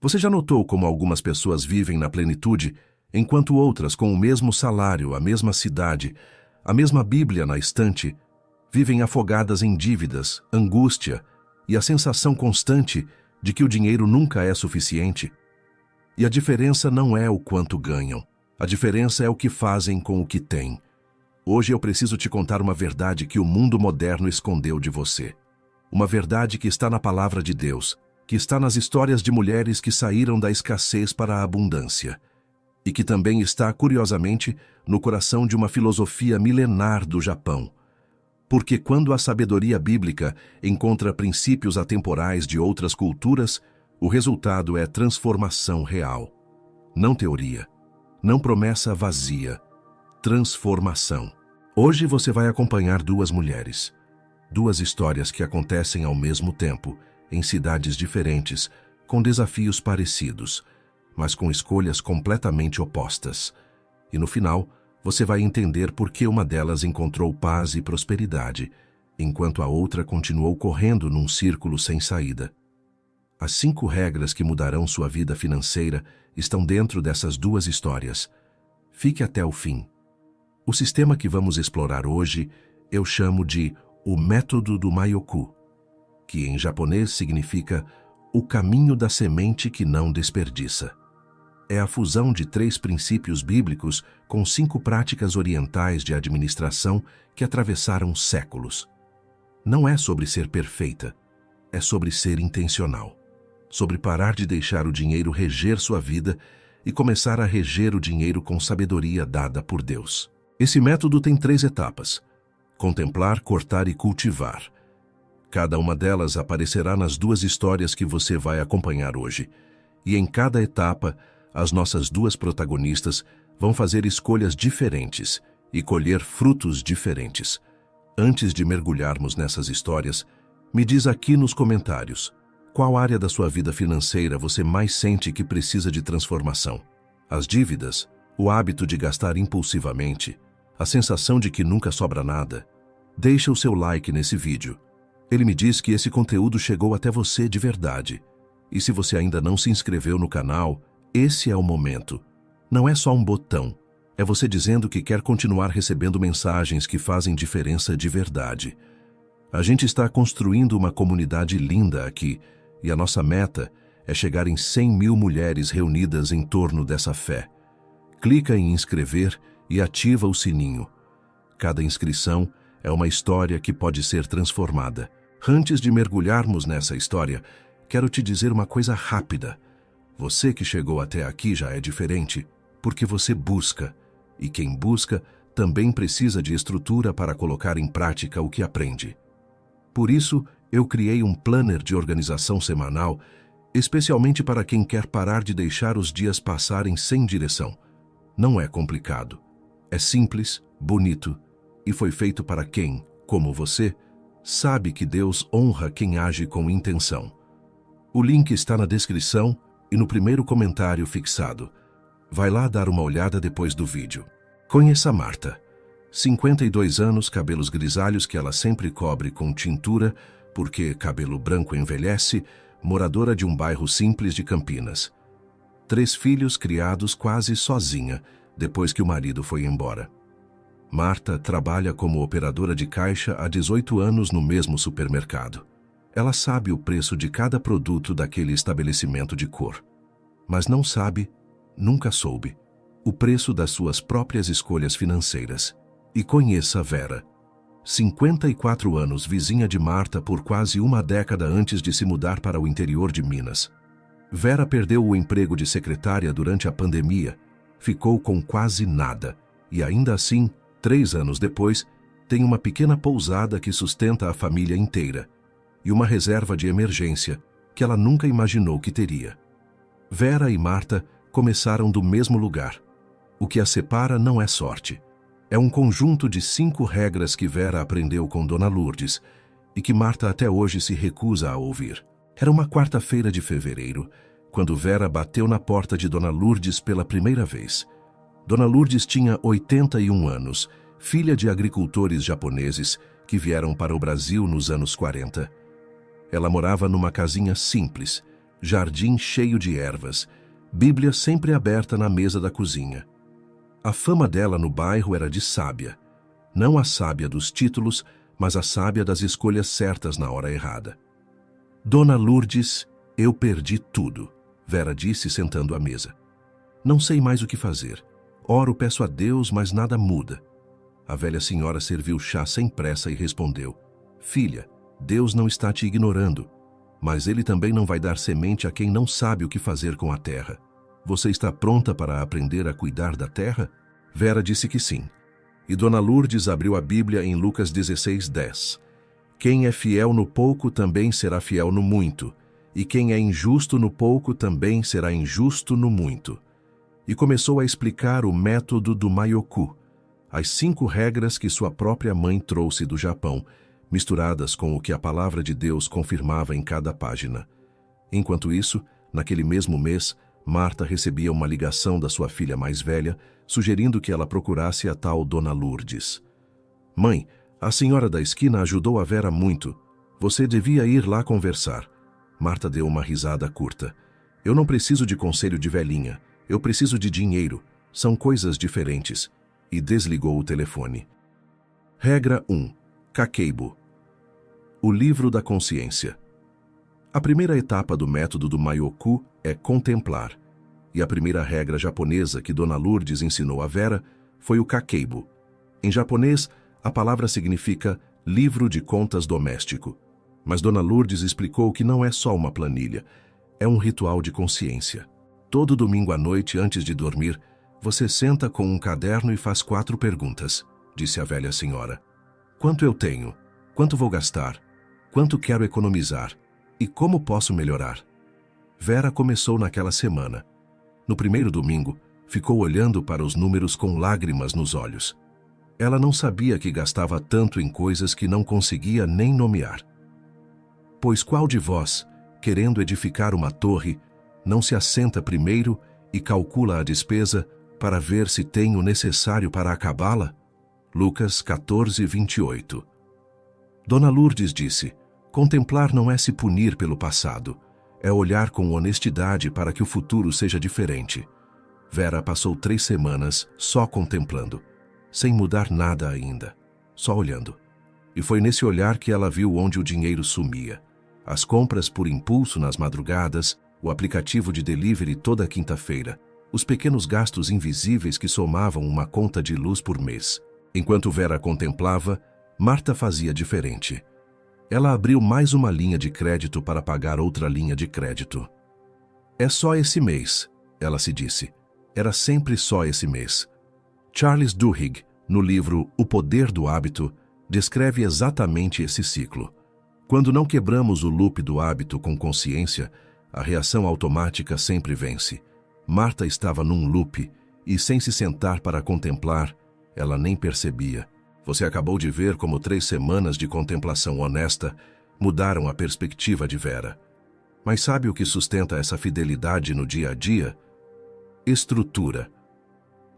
Você já notou como algumas pessoas vivem na plenitude, enquanto outras, com o mesmo salário, a mesma cidade, a mesma Bíblia na estante, vivem afogadas em dívidas, angústia e a sensação constante de que o dinheiro nunca é suficiente? E a diferença não é o quanto ganham, a diferença é o que fazem com o que têm. Hoje eu preciso te contar uma verdade que o mundo moderno escondeu de você. Uma verdade que está na palavra de Deus, que está nas histórias de mulheres que saíram da escassez para a abundância, e que também está, curiosamente, no coração de uma filosofia milenar do Japão. Porque quando a sabedoria bíblica encontra princípios atemporais de outras culturas, o resultado é transformação real. Não teoria, não promessa vazia, transformação. Hoje você vai acompanhar duas mulheres, duas histórias que acontecem ao mesmo tempo, em cidades diferentes, com desafios parecidos, mas com escolhas completamente opostas. E no final, você vai entender por que uma delas encontrou paz e prosperidade, enquanto a outra continuou correndo num círculo sem saída. As 5 regras que mudarão sua vida financeira estão dentro dessas duas histórias. Fique até o fim. O sistema que vamos explorar hoje eu chamo de o método do Mayoku, que em japonês significa o caminho da semente que não desperdiça. É a fusão de 3 princípios bíblicos com 5 práticas orientais de administração que atravessaram séculos. Não é sobre ser perfeita, é sobre ser intencional. Sobre parar de deixar o dinheiro reger sua vida e começar a reger o dinheiro com sabedoria dada por Deus. Esse método tem 3 etapas: contemplar, cortar e cultivar. Cada uma delas aparecerá nas 2 histórias que você vai acompanhar hoje. E em cada etapa, as nossas 2 protagonistas vão fazer escolhas diferentes e colher frutos diferentes. Antes de mergulharmos nessas histórias, me diz aqui nos comentários: qual área da sua vida financeira você mais sente que precisa de transformação? As dívidas, o hábito de gastar impulsivamente, a sensação de que nunca sobra nada? Deixa o seu like nesse vídeo. Ele me diz que esse conteúdo chegou até você de verdade. E se você ainda não se inscreveu no canal, esse é o momento. Não é só um botão, é você dizendo que quer continuar recebendo mensagens que fazem diferença de verdade. A gente está construindo uma comunidade linda aqui, e a nossa meta é chegar em 100.000 mulheres reunidas em torno dessa fé. Clica em inscrever e ativa o sininho. Cada inscrição é uma história que pode ser transformada. Antes de mergulharmos nessa história, quero te dizer uma coisa rápida. Você que chegou até aqui já é diferente, porque você busca. E quem busca também precisa de estrutura para colocar em prática o que aprende. Por isso, eu criei um planner de organização semanal, especialmente para quem quer parar de deixar os dias passarem sem direção. Não é complicado. É simples, bonito, e foi feito para quem, como você, sabe que Deus honra quem age com intenção. O link está na descrição e no primeiro comentário fixado. Vai lá dar uma olhada depois do vídeo. Conheça Marta. 52 anos, cabelos grisalhos que ela sempre cobre com tintura, porque cabelo branco envelhece, moradora de um bairro simples de Campinas. 3 filhos criados quase sozinha, depois que o marido foi embora. Marta trabalha como operadora de caixa há 18 anos no mesmo supermercado. Ela sabe o preço de cada produto daquele estabelecimento de cor. Mas não sabe, nunca soube, o preço das suas próprias escolhas financeiras. E conheça Vera. 54 anos, vizinha de Marta por quase uma década antes de se mudar para o interior de Minas. Vera perdeu o emprego de secretária durante a pandemia, ficou com quase nada e ainda assim, 3 anos depois, tem uma pequena pousada que sustenta a família inteira e uma reserva de emergência que ela nunca imaginou que teria. Vera e Marta começaram do mesmo lugar. O que as separa não é sorte. É um conjunto de 5 regras que Vera aprendeu com Dona Lourdes e que Marta até hoje se recusa a ouvir. Era uma quarta-feira de fevereiro, quando Vera bateu na porta de Dona Lourdes pela primeira vez. Dona Lourdes tinha 81 anos, filha de agricultores japoneses que vieram para o Brasil nos anos 40. Ela morava numa casinha simples, jardim cheio de ervas, Bíblia sempre aberta na mesa da cozinha. A fama dela no bairro era de sábia. Não a sábia dos títulos, mas a sábia das escolhas certas na hora errada. Dona Lourdes, eu perdi tudo, Vera disse sentando à mesa. Não sei mais o que fazer. Oro, peço a Deus, mas nada muda. A velha senhora serviu chá sem pressa e respondeu: Filha, Deus não está te ignorando, mas Ele também não vai dar semente a quem não sabe o que fazer com a terra. Você está pronta para aprender a cuidar da terra? Vera disse que sim. E Dona Lourdes abriu a Bíblia em Lucas 16:10. Quem é fiel no pouco também será fiel no muito, e quem é injusto no pouco também será injusto no muito. E começou a explicar o método do Maioku, as 5 regras que sua própria mãe trouxe do Japão, misturadas com o que a palavra de Deus confirmava em cada página. Enquanto isso, naquele mesmo mês, Marta recebia uma ligação da sua filha mais velha, sugerindo que ela procurasse a tal Dona Lourdes. Mãe, a senhora da esquina ajudou a Vera muito. Você devia ir lá conversar. Marta deu uma risada curta. Eu não preciso de conselho de velhinha. Eu preciso de dinheiro. São coisas diferentes. E desligou o telefone. Regra 1. Kakeibo. O livro da consciência. A primeira etapa do método do Maioku é contemplar. E a primeira regra japonesa que Dona Lourdes ensinou a Vera foi o Kakeibo. Em japonês, a palavra significa livro de contas doméstico. Mas Dona Lourdes explicou que não é só uma planilha, é um ritual de consciência. Todo domingo à noite, antes de dormir, você senta com um caderno e faz 4 perguntas, disse a velha senhora. Quanto eu tenho? Quanto vou gastar? Quanto quero economizar? E como posso melhorar? Vera começou naquela semana. No primeiro domingo, ficou olhando para os números com lágrimas nos olhos. Ela não sabia que gastava tanto em coisas que não conseguia nem nomear. Pois qual de vós, querendo edificar uma torre, não se assenta primeiro e calcula a despesa para ver se tem o necessário para acabá-la? Lucas 14:28. Dona Lourdes disse: contemplar não é se punir pelo passado, é olhar com honestidade para que o futuro seja diferente. Vera passou 3 semanas só contemplando, sem mudar nada ainda, só olhando. E foi nesse olhar que ela viu onde o dinheiro sumia. As compras por impulso nas madrugadas, o aplicativo de delivery toda quinta-feira, os pequenos gastos invisíveis que somavam uma conta de luz por mês. Enquanto Vera contemplava, Marta fazia diferente. Ela abriu mais uma linha de crédito para pagar outra linha de crédito. É só esse mês, ela se disse. Era sempre só esse mês. Charles Duhigg, no livro O Poder do Hábito, descreve exatamente esse ciclo. Quando não quebramos o loop do hábito com consciência, a reação automática sempre vence. Marta estava num loop e, sem se sentar para contemplar, ela nem percebia. Você acabou de ver como 3 semanas de contemplação honesta mudaram a perspectiva de Vera. Mas sabe o que sustenta essa fidelidade no dia a dia? Estrutura.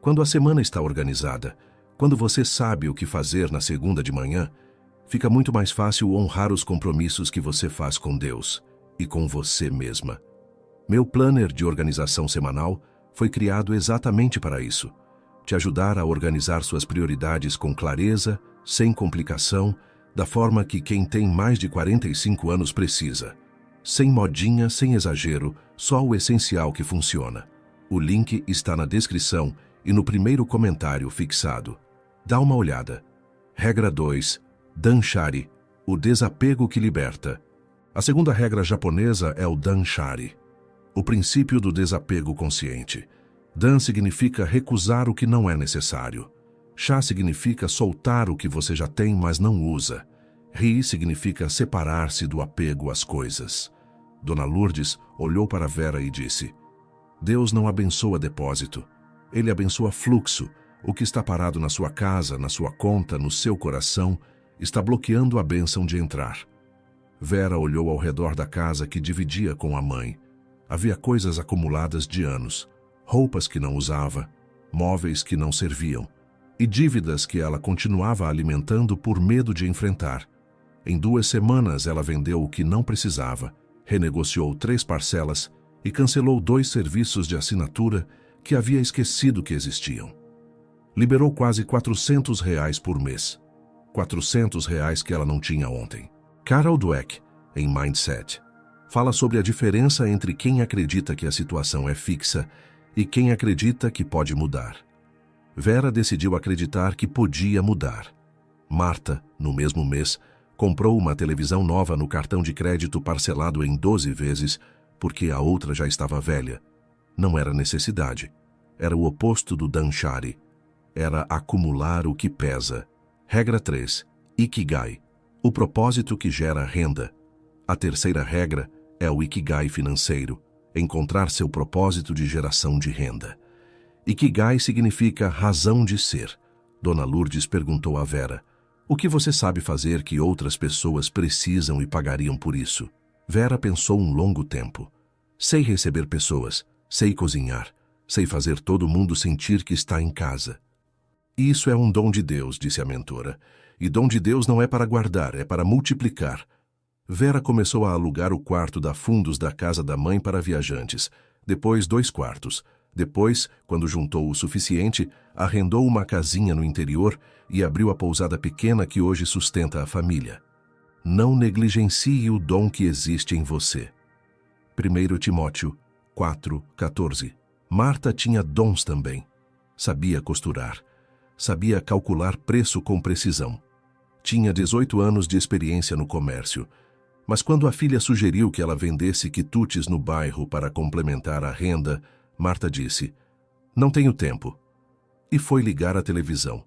Quando a semana está organizada, quando você sabe o que fazer na segunda de manhã, fica muito mais fácil honrar os compromissos que você faz com Deus e com você mesma. Meu planner de organização semanal foi criado exatamente para isso. Te ajudar a organizar suas prioridades com clareza, sem complicação, da forma que quem tem mais de 45 anos precisa. Sem modinha, sem exagero, só o essencial que funciona. O link está na descrição e no primeiro comentário fixado. Dá uma olhada. Regra 2. Danshari, o desapego que liberta. A segunda regra japonesa é o Danshari, o princípio do desapego consciente. Dan significa recusar o que não é necessário. Sha significa soltar o que você já tem, mas não usa. Ri significa separar-se do apego às coisas. Dona Lourdes olhou para Vera e disse: Deus não abençoa depósito. Ele abençoa fluxo. O que está parado na sua casa, na sua conta, no seu coração, está bloqueando a bênção de entrar. Vera olhou ao redor da casa que dividia com a mãe. Havia coisas acumuladas de anos, roupas que não usava, móveis que não serviam, e dívidas que ela continuava alimentando por medo de enfrentar. Em 2 semanas ela vendeu o que não precisava, renegociou 3 parcelas e cancelou 2 serviços de assinatura que havia esquecido que existiam. Liberou quase R$ 400 por mês. R$ 400 que ela não tinha ontem. Carol Dweck, em Mindset, fala sobre a diferença entre quem acredita que a situação é fixa e quem acredita que pode mudar. Vera decidiu acreditar que podia mudar. Marta, no mesmo mês, comprou uma televisão nova no cartão de crédito parcelado em 12 vezes porque a outra já estava velha. Não era necessidade. Era o oposto do Danshari. Era acumular o que pesa. Regra 3. Ikigai. O propósito que gera renda. A terceira regra é o Ikigai financeiro. Encontrar seu propósito de geração de renda. Ikigai significa razão de ser. Dona Lourdes perguntou a Vera: o que você sabe fazer que outras pessoas precisam e pagariam por isso? Vera pensou um longo tempo. Sei receber pessoas, sei cozinhar, sei fazer todo mundo sentir que está em casa. Isso é um dom de Deus, disse a mentora. E dom de Deus não é para guardar, é para multiplicar. Vera começou a alugar o quarto da fundos da casa da mãe para viajantes, depois 2 quartos. Depois, quando juntou o suficiente, arrendou uma casinha no interior e abriu a pousada pequena que hoje sustenta a família. Não negligencie o dom que existe em você. 1 Timóteo 4:14. Marta tinha dons também. Sabia costurar. Sabia calcular preço com precisão. Tinha 18 anos de experiência no comércio. Mas quando a filha sugeriu que ela vendesse quitutes no bairro para complementar a renda, Marta disse: não tenho tempo. E foi ligar a televisão.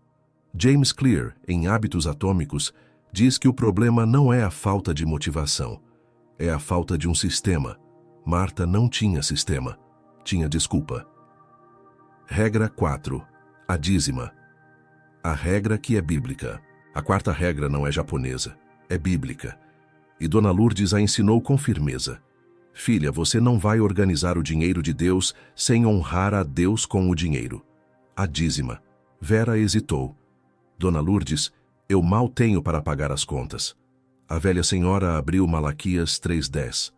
James Clear, em Hábitos Atômicos, diz que o problema não é a falta de motivação, é a falta de um sistema. Marta não tinha sistema, tinha desculpa. Regra 4. A dízima. A regra que é bíblica. A 4ª regra não é japonesa, é bíblica. E Dona Lourdes a ensinou com firmeza. Filha, você não vai organizar o dinheiro de Deus sem honrar a Deus com o dinheiro. A dízima. Vera hesitou. Dona Lourdes, eu mal tenho para pagar as contas. A velha senhora abriu Malaquias 3:10.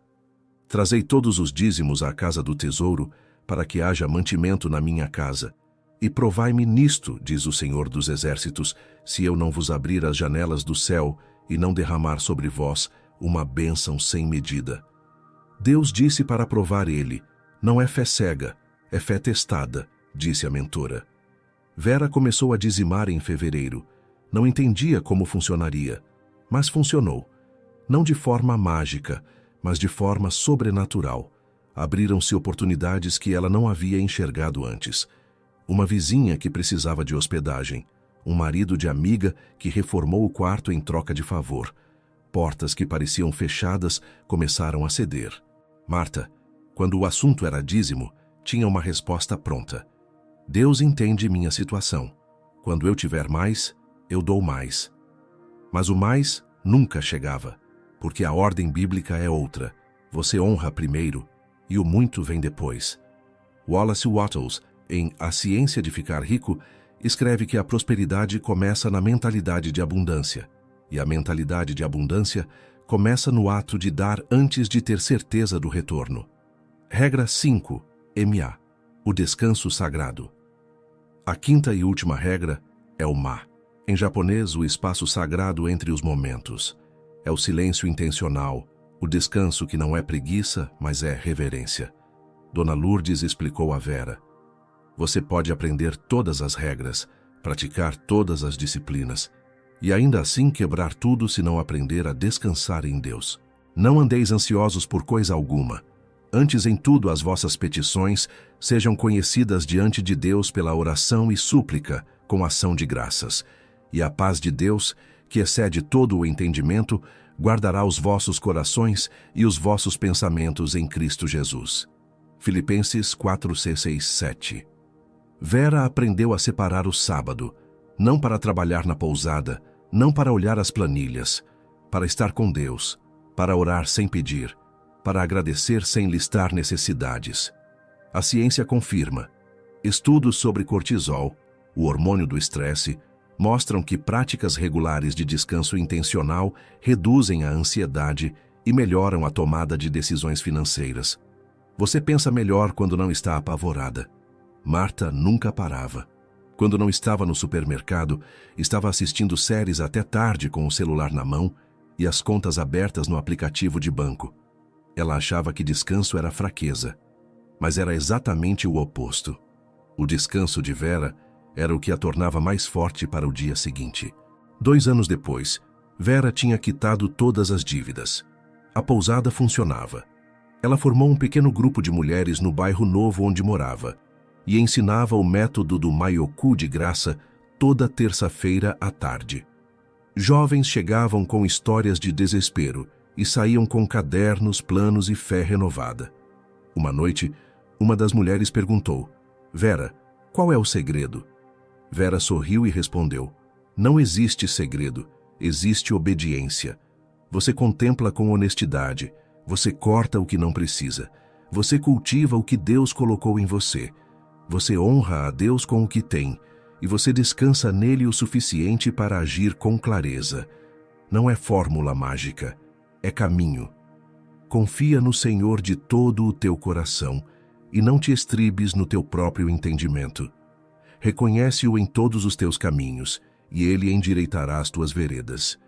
Trazei todos os dízimos à casa do tesouro, para que haja mantimento na minha casa. E provai-me nisto, diz o Senhor dos Exércitos, se eu não vos abrir as janelas do céu e não derramar sobre vós uma bênção sem medida. Deus disse para provar ele. Não é fé cega, é fé testada, disse a mentora. Vera começou a dizimar em fevereiro. Não entendia como funcionaria, mas funcionou. Não de forma mágica, mas de forma sobrenatural. Abriram-se oportunidades que ela não havia enxergado antes. Uma vizinha que precisava de hospedagem. Um marido de amiga que reformou o quarto em troca de favor. Portas que pareciam fechadas começaram a ceder. Marta, quando o assunto era dízimo, tinha uma resposta pronta. Deus entende minha situação. Quando eu tiver mais, eu dou mais. Mas o mais nunca chegava, porque a ordem bíblica é outra. Você honra primeiro e o muito vem depois. Wallace Wattles, em A Ciência de Ficar Rico, escreve que a prosperidade começa na mentalidade de abundância, e a mentalidade de abundância começa no ato de dar antes de ter certeza do retorno. Regra 5, MA, o descanso sagrado. A 5ª e última regra é o Ma. Em japonês, o espaço sagrado entre os momentos. É o silêncio intencional, o descanso que não é preguiça, mas é reverência. Dona Lourdes explicou a Vera. Você pode aprender todas as regras, praticar todas as disciplinas, e ainda assim quebrar tudo se não aprender a descansar em Deus. Não andeis ansiosos por coisa alguma. Antes em tudo as vossas petições sejam conhecidas diante de Deus pela oração e súplica, com ação de graças. E a paz de Deus, que excede todo o entendimento, guardará os vossos corações e os vossos pensamentos em Cristo Jesus. Filipenses 4:6-7. Vera aprendeu a separar o sábado, não para trabalhar na pousada, não para olhar as planilhas, para estar com Deus, para orar sem pedir, para agradecer sem listar necessidades. A ciência confirma. Estudos sobre cortisol, o hormônio do estresse, mostram que práticas regulares de descanso intencional reduzem a ansiedade e melhoram a tomada de decisões financeiras. Você pensa melhor quando não está apavorada. Marta nunca parava. Quando não estava no supermercado, estava assistindo séries até tarde com o celular na mão e as contas abertas no aplicativo de banco. Ela achava que descanso era fraqueza, mas era exatamente o oposto. O descanso de Vera era o que a tornava mais forte para o dia seguinte. 2 anos depois, Vera tinha quitado todas as dívidas. A pousada funcionava. Ela formou um pequeno grupo de mulheres no bairro novo onde morava e ensinava o método do Maioku de graça toda terça-feira à tarde. Jovens chegavam com histórias de desespero e saíam com cadernos, planos e fé renovada. Uma noite, uma das mulheres perguntou: Vera, qual é o segredo? Vera sorriu e respondeu: não existe segredo, existe obediência. Você contempla com honestidade, você corta o que não precisa, você cultiva o que Deus colocou em você, você honra a Deus com o que tem, e você descansa nele o suficiente para agir com clareza. Não é fórmula mágica, é caminho. Confia no Senhor de todo o teu coração e não te estribes no teu próprio entendimento. Reconhece-o em todos os teus caminhos e ele endireitará as tuas veredas.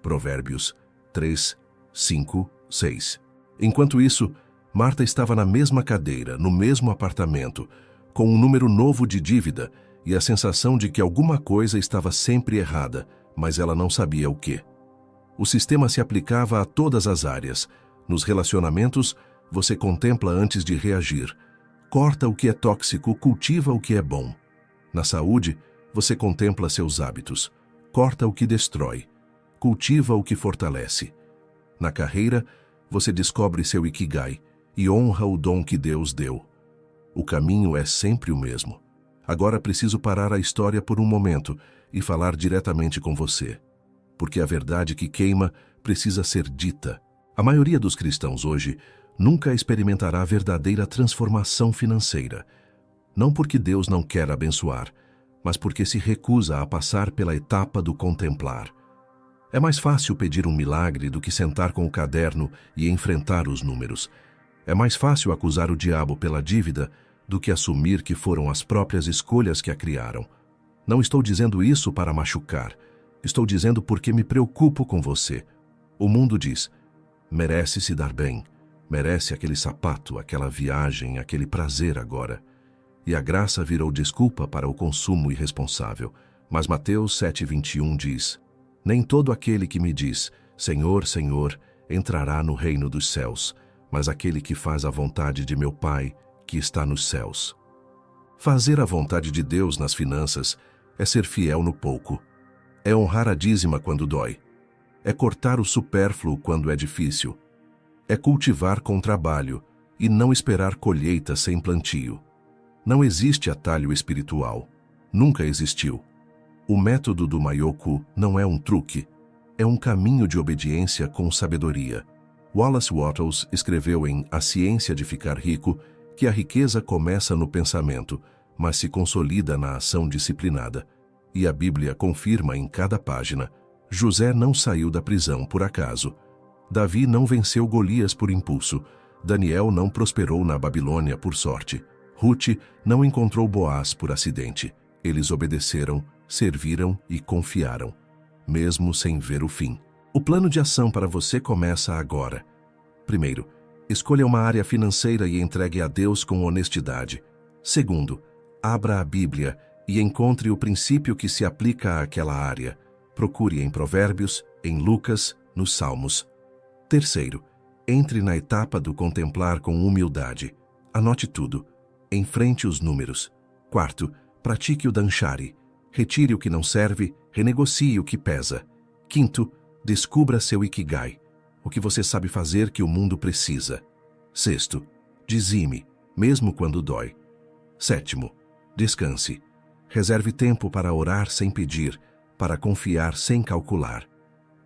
Provérbios 3, 5, 6. Enquanto isso, Marta estava na mesma cadeira, no mesmo apartamento, com um número novo de dívida e a sensação de que alguma coisa estava sempre errada, mas ela não sabia o quê. O sistema se aplicava a todas as áreas. Nos relacionamentos, você contempla antes de reagir. Corta o que é tóxico, cultiva o que é bom. Na saúde, você contempla seus hábitos. Corta o que destrói. Cultiva o que fortalece. Na carreira, você descobre seu Ikigai e honra o dom que Deus deu. O caminho é sempre o mesmo. Agora preciso parar a história por um momento e falar diretamente com você. Porque a verdade que queima precisa ser dita. A maioria dos cristãos hoje nunca experimentará verdadeira transformação financeira. Não porque Deus não quer abençoar, mas porque se recusa a passar pela etapa do contemplar. É mais fácil pedir um milagre do que sentar com o caderno e enfrentar os números. É mais fácil acusar o diabo pela dívida do que assumir que foram as próprias escolhas que a criaram. Não estou dizendo isso para machucar. Estou dizendo porque me preocupo com você. O mundo diz: merece se dar bem, merece aquele sapato, aquela viagem, aquele prazer agora. E a graça virou desculpa para o consumo irresponsável. Mas Mateus 7,21 diz: nem todo aquele que me diz, Senhor, Senhor, entrará no reino dos céus, mas aquele que faz a vontade de meu Pai, que está nos céus. Fazer a vontade de Deus nas finanças é ser fiel no pouco. É honrar a dízima quando dói. É cortar o supérfluo quando é difícil. É cultivar com trabalho e não esperar colheita sem plantio. Não existe atalho espiritual. Nunca existiu. O método do Maioku não é um truque. É um caminho de obediência com sabedoria. Wallace Wattles escreveu em A Ciência de Ficar Rico que a riqueza começa no pensamento, mas se consolida na ação disciplinada. E a Bíblia confirma em cada página: José não saiu da prisão por acaso. Davi não venceu Golias por impulso. Daniel não prosperou na Babilônia por sorte. Ruth não encontrou Boaz por acidente. Eles obedeceram, serviram e confiaram, mesmo sem ver o fim. O plano de ação para você começa agora. Primeiro, escolha uma área financeira e entregue a Deus com honestidade. Segundo, abra a Bíblia e encontre o princípio que se aplica àquela área. Procure em Provérbios, em Lucas, nos Salmos. Terceiro, entre na etapa do contemplar com humildade. Anote tudo. Enfrente os números. Quarto, pratique o Danshari. Retire o que não serve, renegocie o que pesa. Quinto, descubra seu Ikigai, o que você sabe fazer que o mundo precisa. Sexto, dizime, mesmo quando dói. Sétimo, descanse. Reserve tempo para orar sem pedir, para confiar sem calcular.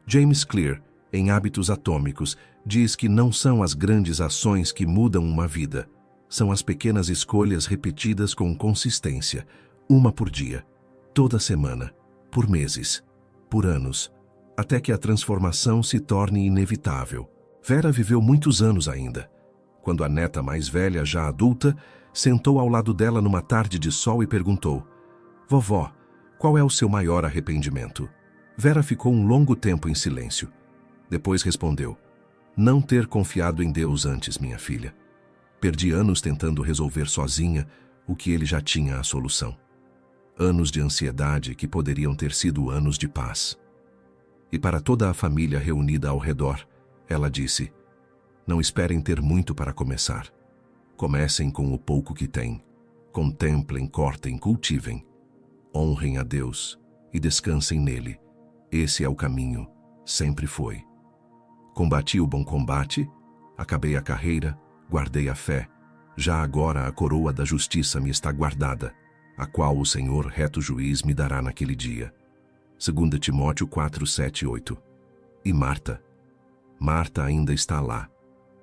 James Clear, em Hábitos Atômicos, diz que não são as grandes ações que mudam uma vida. São as pequenas escolhas repetidas com consistência, uma por dia, toda semana, por meses, por anos, até que a transformação se torne inevitável. Vera viveu muitos anos ainda. Quando a neta mais velha, já adulta, sentou ao lado dela numa tarde de sol e perguntou: "Vovó, qual é o seu maior arrependimento?" Vera ficou um longo tempo em silêncio. Depois respondeu: "Não ter confiado em Deus antes, minha filha. Perdi anos tentando resolver sozinha o que ele já tinha a solução. Anos de ansiedade que poderiam ter sido anos de paz." E para toda a família reunida ao redor, ela disse: "Não esperem ter muito para começar. Comecem com o pouco que têm. Contemplem, cortem, cultivem. Honrem a Deus e descansem nele. Esse é o caminho, sempre foi. Combati o bom combate, acabei a carreira, guardei a fé. Já agora a coroa da justiça me está guardada, a qual o Senhor, reto juiz, me dará naquele dia." 2 Timóteo 4, 7 e 8. E Marta? Marta ainda está lá,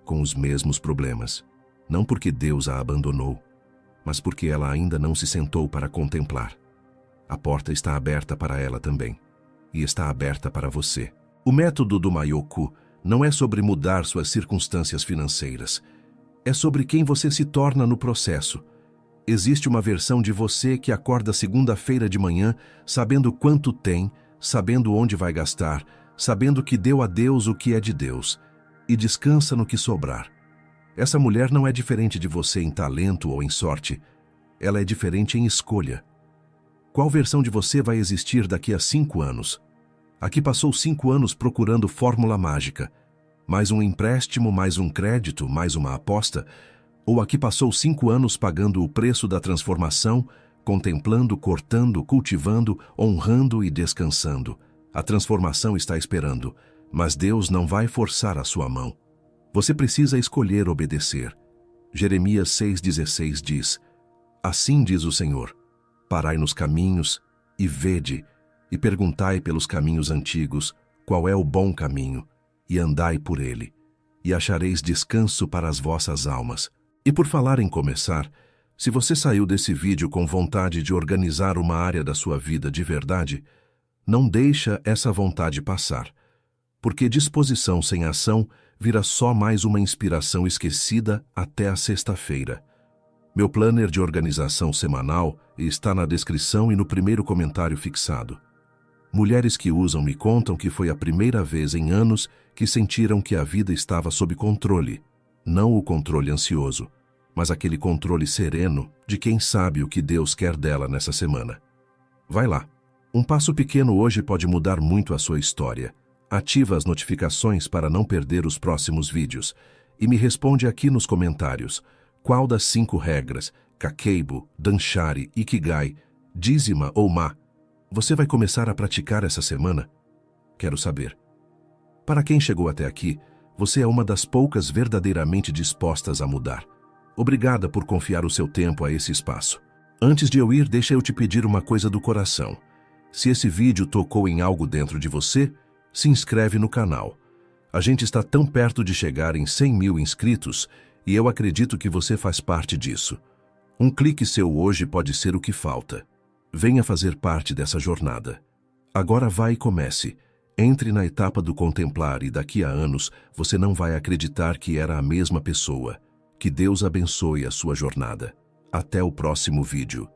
com os mesmos problemas. Não porque Deus a abandonou, mas porque ela ainda não se sentou para contemplar. A porta está aberta para ela também, e está aberta para você. O método do Maioku não é sobre mudar suas circunstâncias financeiras. É sobre quem você se torna no processo. Existe uma versão de você que acorda segunda-feira de manhã sabendo quanto tem, sabendo onde vai gastar, sabendo que deu a Deus o que é de Deus, e descansa no que sobrar. Essa mulher não é diferente de você em talento ou em sorte. Ela é diferente em escolha. Qual versão de você vai existir daqui a 5 anos? A que passou 5 anos procurando fórmula mágica, mais um empréstimo, mais um crédito, mais uma aposta, ou a que passou 5 anos pagando o preço da transformação, contemplando, cortando, cultivando, honrando e descansando. A transformação está esperando, mas Deus não vai forçar a sua mão. Você precisa escolher obedecer. Jeremias 6,16 diz: "Assim diz o Senhor, parai nos caminhos e vede, e perguntai pelos caminhos antigos qual é o bom caminho, e andai por ele, e achareis descanso para as vossas almas." E por falar em começar, se você saiu desse vídeo com vontade de organizar uma área da sua vida de verdade, não deixa essa vontade passar, porque disposição sem ação vira só mais uma inspiração esquecida até a sexta-feira. Meu planner de organização semanal está na descrição e no primeiro comentário fixado. Mulheres que usam me contam que foi a primeira vez em anos que sentiram que a vida estava sob controle. Não o controle ansioso, mas aquele controle sereno de quem sabe o que Deus quer dela nessa semana. Vai lá. Um passo pequeno hoje pode mudar muito a sua história. Ativa as notificações para não perder os próximos vídeos. E me responde aqui nos comentários qual das 5 regras, Kakeibo, Danshari, Ikigai, dízima ou má, você vai começar a praticar essa semana? Quero saber. Para quem chegou até aqui, você é uma das poucas verdadeiramente dispostas a mudar. Obrigada por confiar o seu tempo a esse espaço. Antes de eu ir, deixa eu te pedir uma coisa do coração. Se esse vídeo tocou em algo dentro de você, se inscreve no canal. A gente está tão perto de chegar em 100 mil inscritos e eu acredito que você faz parte disso. Um clique seu hoje pode ser o que falta. Venha fazer parte dessa jornada. Agora vai e comece. Entre na etapa do contemplar e daqui a anos você não vai acreditar que era a mesma pessoa. Que Deus abençoe a sua jornada. Até o próximo vídeo.